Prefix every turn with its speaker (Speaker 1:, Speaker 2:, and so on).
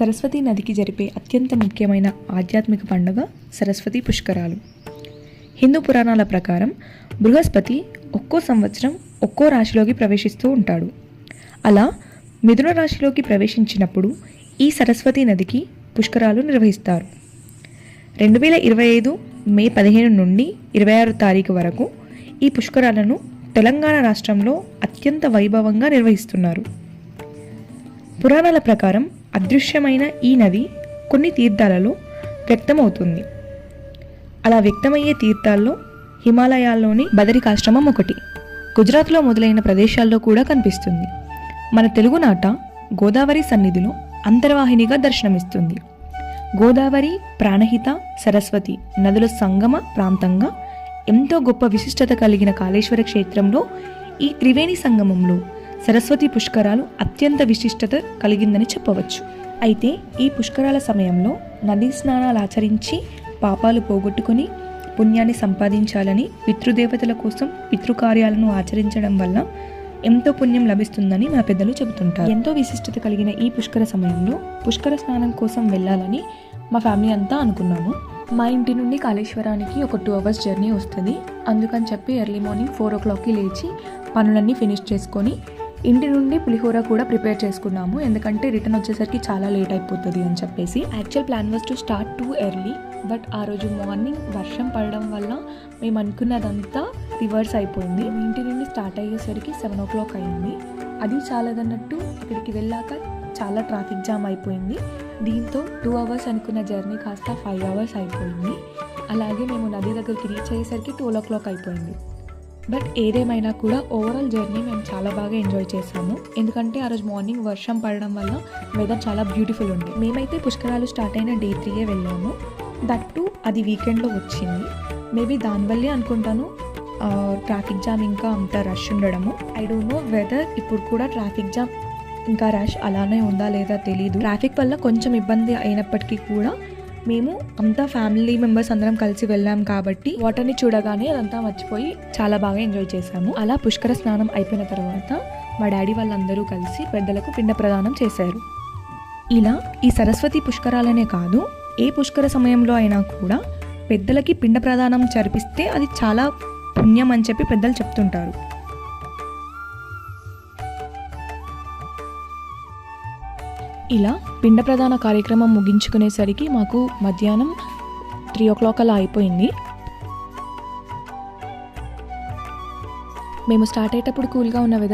Speaker 1: సరస్వతీ నదికి జరిపే అత్యంత ముఖ్యమైన ఆధ్యాత్మిక పండుగ సరస్వతీ పుష్కరాలు. హిందూ పురాణాల ప్రకారం బృహస్పతి ఒక్కో సంవత్సరం ఒక్కో రాశిలోకి ప్రవేశిస్తూ ఉంటాడు. అలా మిథున రాశిలోకి ప్రవేశించినప్పుడు ఈ సరస్వతీ నదికి పుష్కరాలు నిర్వహిస్తారు. 2025 మే 15 నుండి 26 తారీఖు వరకు ఈ పుష్కరాలను తెలంగాణ రాష్ట్రంలో అత్యంత వైభవంగా నిర్వహిస్తున్నారు. పురాణాల ప్రకారం అదృశ్యమైన ఈ నది కొన్ని తీర్థాలలో వ్యక్తమవుతుంది. అలా వ్యక్తమయ్యే తీర్థాల్లో హిమాలయాల్లోని బదరికాశ్రమం ఒకటి. గుజరాత్లో మొదలైన ప్రదేశాల్లో కూడా కనిపిస్తుంది. మన తెలుగునాట గోదావరి సన్నిధిలో అంతర్వాహినిగా దర్శనమిస్తుంది. గోదావరి, ప్రాణహిత, సరస్వతి నదుల సంగమ ప్రాంతంగా ఎంతో గొప్ప విశిష్టత కలిగిన కాళేశ్వర క్షేత్రంలో ఈ త్రివేణి సంగమంలో సరస్వతి పుష్కరాలు అత్యంత విశిష్టత కలిగిందని చెప్పవచ్చు. అయితే ఈ పుష్కరాల సమయంలో నదీ స్నానాలు ఆచరించి పాపాలు పోగొట్టుకొని పుణ్యాన్ని సంపాదించాలని పితృదేవతల కోసం పితృకార్యాలను ఆచరించడం వల్ల ఎంతో పుణ్యం లభిస్తుందని మా పెద్దలు చెబుతుంటారు. ఎంతో విశిష్టత కలిగిన ఈ పుష్కర సమయంలో పుష్కర స్నానం కోసం వెళ్ళాలని మా ఫ్యామిలీ అంతా అనుకున్నాము. మా ఇంటి నుండి కాళేశ్వరానికి ఒక 2 hours జర్నీ వస్తుంది. అందుకని చెప్పి ఎర్లీ మార్నింగ్ 4 o'clockకి లేచి పనులన్నీ ఫినిష్ చేసుకొని ఇంటి నుండి పులిహోర కూడా ప్రిపేర్ చేసుకున్నాము. ఎందుకంటే రిటర్న్ వచ్చేసరికి చాలా లేట్ అయిపోతుంది అని చెప్పేసి. Actual plan was to start too early, but ఆ రోజు మార్నింగ్ వర్షం పడడం వల్ల మేము అనుకున్నదంతా రివర్స్ అయిపోయింది. ఇంటి నుండి స్టార్ట్ అయ్యేసరికి 7 o'clock అయింది. అది చాలదన్నట్టు అక్కడికి వెళ్ళాక చాలా ట్రాఫిక్ జామ్ అయిపోయింది. దీంతో 2 hours అనుకున్న జర్నీ కాస్త 5 hours అయిపోయింది. అలాగే మేము నది దగ్గరికి రీచ్ అయ్యేసరికి 12 o'clock అయిపోయింది. బట్ ఏదేమైనా కూడా ఓవరాల్ జర్నీ మేము చాలా బాగా ఎంజాయ్ చేసాము. ఎందుకంటే ఆ రోజు మార్నింగ్ వర్షం పడడం వల్ల వెదర్ చాలా బ్యూటిఫుల్ ఉంది. మేమైతే పుష్కరాలు స్టార్ట్ అయిన Day 3 వెళ్ళాము. దట్ టు అది వీకెండ్లో వచ్చింది. మేబీ దానివల్లే అనుకుంటాను ట్రాఫిక్ జామ్ ఇంకా అంత రష్ ఉండడము. ఐ డోంట్ నో వెదర్ ఇప్పుడు కూడా ట్రాఫిక్ జామ్ ఇంకా రష్ అలానే ఉందా లేదా తెలీదు. ట్రాఫిక్ వల్ల కొంచెం ఇబ్బంది అయినప్పటికీ కూడా మేము అంతా ఫ్యామిలీ మెంబర్స్ అందరం కలిసి వెళ్ళాం కాబట్టి వాటర్ని చూడగానే అదంతా మర్చిపోయి చాలా బాగా ఎంజాయ్ చేశాము. అలా పుష్కర స్నానం అయిపోయిన తర్వాత మా డాడీ వాళ్ళందరూ కలిసి పెద్దలకు పిండ ప్రదానం చేశారు. ఇలా ఈ సరస్వతి పుష్కరాలనే కాదు, ఏ పుష్కర సమయంలో అయినా కూడా పెద్దలకి పిండ ప్రదానం జరిపిస్తే అది చాలా పుణ్యం అని చెప్పి పెద్దలు చెప్తుంటారు. ఇలా పిండ ప్రదాన కార్యక్రమం ముగించుకునేసరికి మాకు మధ్యాహ్నం 3 o'clock అలా అయిపోయింది. మేము స్టార్ట్ అయ్యేటప్పుడు కూల్గా ఉన్న వెదర్